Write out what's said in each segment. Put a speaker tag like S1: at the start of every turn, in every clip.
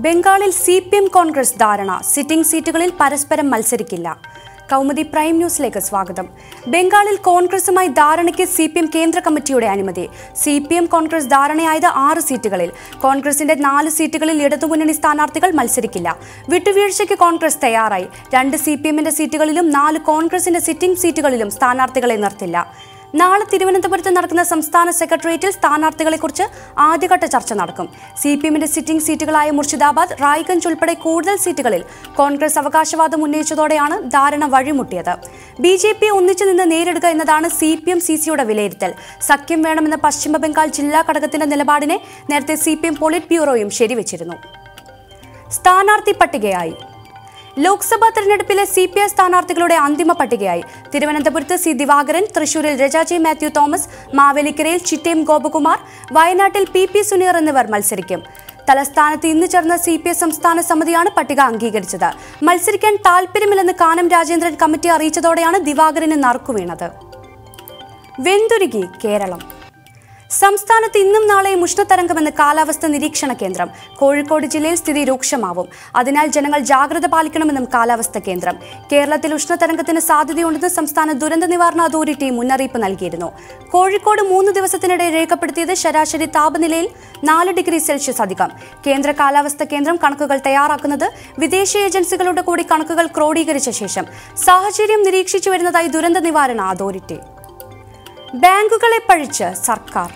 S1: ബംഗാളിൽ CPM കോൺഗ്രസ് ധാരണ sitting സീറ്റുകളിൽ പരസ്പരം മത്സരിക്കില്ല. കൗമുദി പ്രൈം ന്യൂസിലേക്ക് സ്വാഗതം. ബംഗാളിൽ കോൺഗ്രസുമായി ധാരണയ്ക്ക് CPM കേന്ദ്ര കമ്മിറ്റിയുടെ അനുമതി. CPM കോൺഗ്രസ് ധാരണയായത് 6 സീറ്റുകളിൽ. കോൺഗ്രസിന്റെ 4 സീറ്റുകളിൽ ഇടതുമുന്നണി സ്ഥാനാർത്ഥികൾ മത്സരിക്കില്ല. വിട്ടുവീഴ്ചയ്ക്ക് കോൺഗ്രസ് തയ്യാറായി. 2 CPMന്റെ സീറ്റുകളിലും 4 കോൺഗ്രസിന്റെ സിറ്റിംഗ് സീറ്റുകളിലും സ്ഥാനാർത്ഥികളെ നിർത്തില്ല. നാളെ തിരുവനന്തപുരത്ത് നടക്കുന്ന സംസ്ഥാന സെക്രട്ടേറിയറ്റിൽ സ്ഥാനാർത്ഥികളെക്കുറിച്ച് ആദ്യഘട്ട ചർച്ച നടക്കും. CPMന്റെ സിറ്റിംഗ് സീറ്റുകളായ മുർഷിദാബാദ്, റായ്ഗഞ്ച് ഉൾപ്പെടെ കൂടുതൽ സീറ്റുകളിൽ കോൺഗ്രസ് അവകാശവാദം ഉന്നയിച്ചതോടെയാണ് ധാരണ വഴിമുട്ടിയത്. BJP ഒന്നിച്ചു നിന്ന് നേരിടുക എന്നതാണ് CPM-CCയുടെ വിലയിരുത്തൽ. സഖ്യം വേണമെന്ന പശ്ചിമ ബംഗാൾ ജില്ലാ ഘടകത്തിന്റെ നിലപാടിനെ നേരത്തെ CPM പോളിറ്റ് ബ്യൂറോയും ശരിവച്ചിരുന്നു. സ്ഥാനാർത്ഥി പട്ടികയായി. ലോക്സഭാ തെരഞ്ഞെടുപ്പിലെ CPI സ്ഥാനാർത്ഥികളുടെ അന്തിമ പട്ടികയായി. തിരുവനന്തപുരത്ത് C. ദിവാകരൻ, തൃശൂരിൽ രജാജി മാത്യു തോമസ്, മാവേലിക്കരയിൽ ചിറ്റേം ഗോപകുമാർ, വയനാട്ടിൽ PP സുനീർ എന്നിവർ മത്സരിക്കും. തലസ്ഥാനത്ത് ഇന്ന് ചേർന്ന CPI സംസ്ഥാന സമിതിയാണ് പട്ടിക അംഗീകരിച്ചത്. മത്സരിക്കാൻ താൽപര്യമില്ലെന്ന് കാനം രാജേന്ദ്രൻ കമ്മിറ്റി അറിയിച്ചതോടെയാണ് ദിവാകരന് നറുക്കുവീണത്. വെന്തുരുകി കേരളം. സംസ്ഥാനത്ത് ഇന്നും നാളെയും ഉഷ്ണതരംഗമെന്ന് കാലാവസ്ഥാ നിരീക്ഷണ കേന്ദ്രം. കോഴിക്കോട് ജില്ലയിൽ സ്ഥിതി രൂക്ഷമാവും. അതിനാൽ ജനങ്ങൾ ജാഗ്രത പാലിക്കണമെന്നും കാലാവസ്ഥാ കേന്ദ്രം. കേരളത്തിൽ ഉഷ്ണതരംഗത്തിന് സാധ്യതയുണ്ടെന്ന് സംസ്ഥാന ദുരന്ത നിവാരണ അതോറിറ്റി മുന്നറിയിപ്പ് നൽകിയിരുന്നു. കോഴിക്കോട് 3 ദിവസത്തിനിടെ രേഖപ്പെടുത്തിയത് ശരാശരി താപനിലയിൽ 4 ഡിഗ്രി സെൽഷ്യസ് അധികം. കേന്ദ്ര കാലാവസ്ഥാ കേന്ദ്രം കണക്കുകൾ തയ്യാറാക്കുന്നത് വിദേശ ഏജൻസികളുടെ കൂടി കണക്കുകൾ ക്രോഡീകരിച്ച ശേഷം സാഹചര്യം നിരീക്ഷിച്ചു വരുന്നതായി ദുരന്ത നിവാരണ അതോറിറ്റി. ബാങ്കുകളെ പഴിച്ച് സർക്കാർ.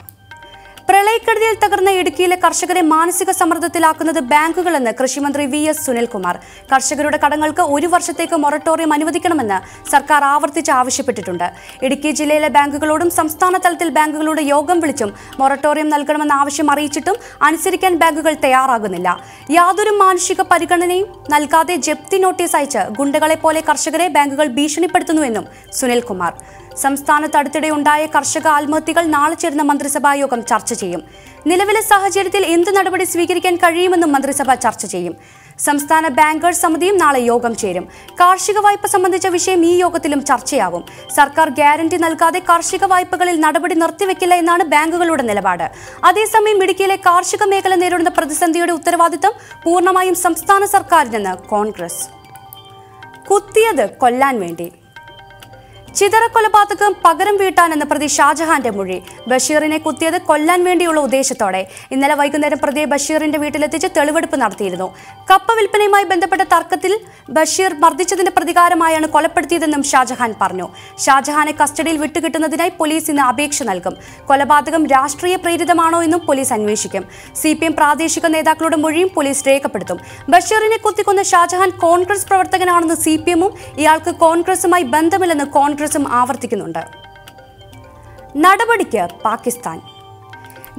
S1: പ്രളയക്കെടുതിയിൽ തകർന്ന ഇടുക്കിയിലെ കർഷകരെ മാനസിക സമ്മർദ്ദത്തിലാക്കുന്നത് ബാങ്കുകളെന്ന് കൃഷിമന്ത്രി VS സുനിൽകുമാർ. കർഷകരുടെ കടങ്ങൾക്ക് 1 വർഷത്തേക്ക് മൊറട്ടോറിയം അനുവദിക്കണമെന്ന് സർക്കാർ ആവർത്തിച്ച് ആവശ്യപ്പെട്ടിട്ടുണ്ട്. ഇടുക്കി ജില്ലയിലെ ബാങ്കുകളോടും സംസ്ഥാന തലത്തിൽ ബാങ്കുകളുടെ യോഗം വിളിച്ചും മൊറട്ടോറിയം നൽകണമെന്ന ആവശ്യം അറിയിച്ചിട്ടും അനുസരിക്കാൻ ബാങ്കുകൾ തയ്യാറാകുന്നില്ല. യാതൊരു മാനുഷിക പരിഗണനയും നൽകാതെ ജപ്തി നോട്ടീസ് അയച്ച് ഗുണ്ടകളെ പോലെ കർഷകരെ ബാങ്കുകൾ ഭീഷണിപ്പെടുത്തുന്നുവെന്നും സുനിൽകുമാർ. സംസ്ഥാനത്ത് അടുത്തിടെ ഉണ്ടായ കർഷക ആത്മഹത്യകൾ നാളെ ചേരുന്ന മന്ത്രിസഭാ യോഗം ചർച്ച ചെയ്യും. നിലവിലെ സാഹചര്യത്തിൽ എന്ത് നടപടി സ്വീകരിക്കാൻ കഴിയുമെന്നും മന്ത്രിസഭ ചർച്ച ചെയ്യും. സംസ്ഥാന ബാങ്കേഴ്സ് സമിതിയും നാളെ യോഗം ചേരും. കാർഷിക വായ്പ സംബന്ധിച്ച വിഷയം ഈ യോഗത്തിലും ചർച്ചയാവും. സർക്കാർ ഗ്യാരണ്ടി നൽകാതെ കാർഷിക വായ്പകളിൽ നടപടി നിർത്തിവെക്കില്ല എന്നാണ് ബാങ്കുകളുടെ നിലപാട്. അതേസമയം ഇടുക്കിയിലെ കാർഷിക മേഖല നേരിടുന്ന പ്രതിസന്ധിയുടെ ഉത്തരവാദിത്തം പൂർണ്ണമായും സംസ്ഥാന സർക്കാരിനെന്ന് കോൺഗ്രസ്. കുത്തിയത് കൊല്ലാൻ വേണ്ടി. ചിതറ കൊലപാതകം പകരം വീട്ടാനെന്ന് പ്രതി ഷാജഹാന്റെ മൊഴി. ബഷീറിനെ കുത്തിയത് കൊല്ലാൻ വേണ്ടിയുള്ള ഉദ്ദേശത്തോടെ. ഇന്നലെ വൈകുന്നേരം പ്രതിയെ ബഷീറിന്റെ വീട്ടിലെത്തിച്ച് തെളിവെടുപ്പ് നടത്തിയിരുന്നു. കപ്പ വിൽപ്പനയുമായി ബന്ധപ്പെട്ട തർക്കത്തിൽ ബഷീർ മർദ്ദിച്ചതിന്റെ പ്രതികാരമായാണ് കൊലപ്പെടുത്തിയതെന്നും ഷാജഹാൻ പറഞ്ഞു. ഷാജഹാനെ കസ്റ്റഡിയിൽ വിട്ടുകിട്ടുന്നതിനായി പോലീസ് ഇന്ന് അപേക്ഷ നൽകും. കൊലപാതകം രാഷ്ട്രീയ പ്രേരിതമാണോ എന്നും പോലീസ് അന്വേഷിക്കും. CPM പ്രാദേശിക നേതാക്കളുടെ മൊഴിയും പോലീസ് രേഖപ്പെടുത്തും. ബഷീറിനെ കുത്തിക്കൊന്ന ഷാജഹാൻ കോൺഗ്രസ് പ്രവർത്തകനാണെന്ന് CPMഉം ഇയാൾക്ക് കോൺഗ്രസുമായി ബന്ധമില്ലെന്ന് കോൺഗ്രസും ആവർത്തിക്കുന്നുണ്ട്. നടപടിക്ക് പാകിസ്ഥാൻ.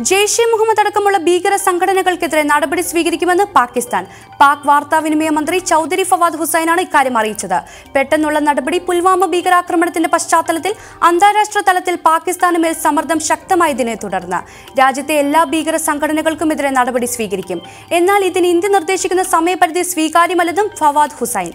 S1: ജെയ്ഷെ മുഹമ്മദ് അടക്കമുള്ള ഭീകര സംഘടനകൾക്കെതിരെ നടപടി സ്വീകരിക്കുമെന്ന് പാകിസ്ഥാൻ. പാക് വാർത്താവിനിമയ മന്ത്രി ചൗധരി ഫവാദ് ഹുസൈനാണ് ഇക്കാര്യം അറിയിച്ചത്. പെട്ടെന്നുള്ള നടപടി പുൽവാമ ഭീകരാക്രമണത്തിന്റെ പശ്ചാത്തലത്തിൽ അന്താരാഷ്ട്ര തലത്തിൽ പാകിസ്ഥാന് മേൽ സമ്മർദ്ദം ശക്തമായതിനെ തുടർന്ന് രാജ്യത്തെ എല്ലാ ഭീകര സംഘടനകൾക്കുമെതിരെ നടപടി സ്വീകരിക്കും. എന്നാൽ ഇതിന് ഇന്ത്യ നിർദ്ദേശിക്കുന്ന സമയപരിധി സ്വീകാര്യമല്ലെന്നും ഫവാദ് ഹുസൈൻ.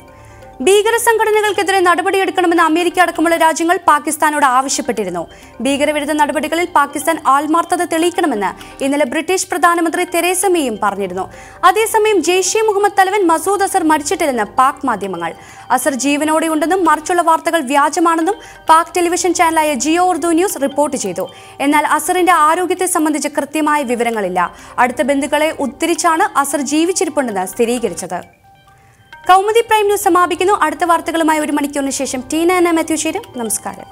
S1: ഭീകര സംഘടനകൾക്കെതിരെ നടപടിയെടുക്കണമെന്ന് അമേരിക്ക അടക്കമുള്ള രാജ്യങ്ങൾ പാകിസ്ഥാനോട് ആവശ്യപ്പെട്ടിരുന്നു. ഭീകരവിരുദ്ധ നടപടികളിൽ പാകിസ്ഥാൻ ആത്മാർത്ഥത തെളിയിക്കണമെന്ന് ഇന്നലെ ബ്രിട്ടീഷ് പ്രധാനമന്ത്രി തെരേസ മേയും പറഞ്ഞിരുന്നു. അതേസമയം ജെയ്ഷെ മുഹമ്മദ് തലവൻ മസൂദ് അസർ മരിച്ചിട്ടില്ലെന്ന് പാക് മാധ്യമങ്ങൾ. അസർ ജീവനോടെയുണ്ടെന്നും മറിച്ചുള്ള വാർത്തകൾ വ്യാജമാണെന്നും പാക് ടെലിവിഷൻ ചാനലായ ജിയോ ഉർദു ന്യൂസ് റിപ്പോർട്ട് ചെയ്തു. എന്നാൽ അസറിന്റെ ആരോഗ്യത്തെ സംബന്ധിച്ച് കൃത്യമായ വിവരങ്ങളില്ല. അടുത്ത ബന്ധുക്കളെ ഉദ്ധരിച്ചാണ് അസർ ജീവിച്ചിരിപ്പുണ്ടെന്ന് സ്ഥിരീകരിച്ചത്. കൗമുദി പ്രൈം ന്യൂസ് സമാപിക്കുന്നു. അടുത്ത വാർത്തകളുമായി 1 മണിക്കൂറിന് ശേഷം ടീന മാത്യു ചേരും. നമസ്കാരം.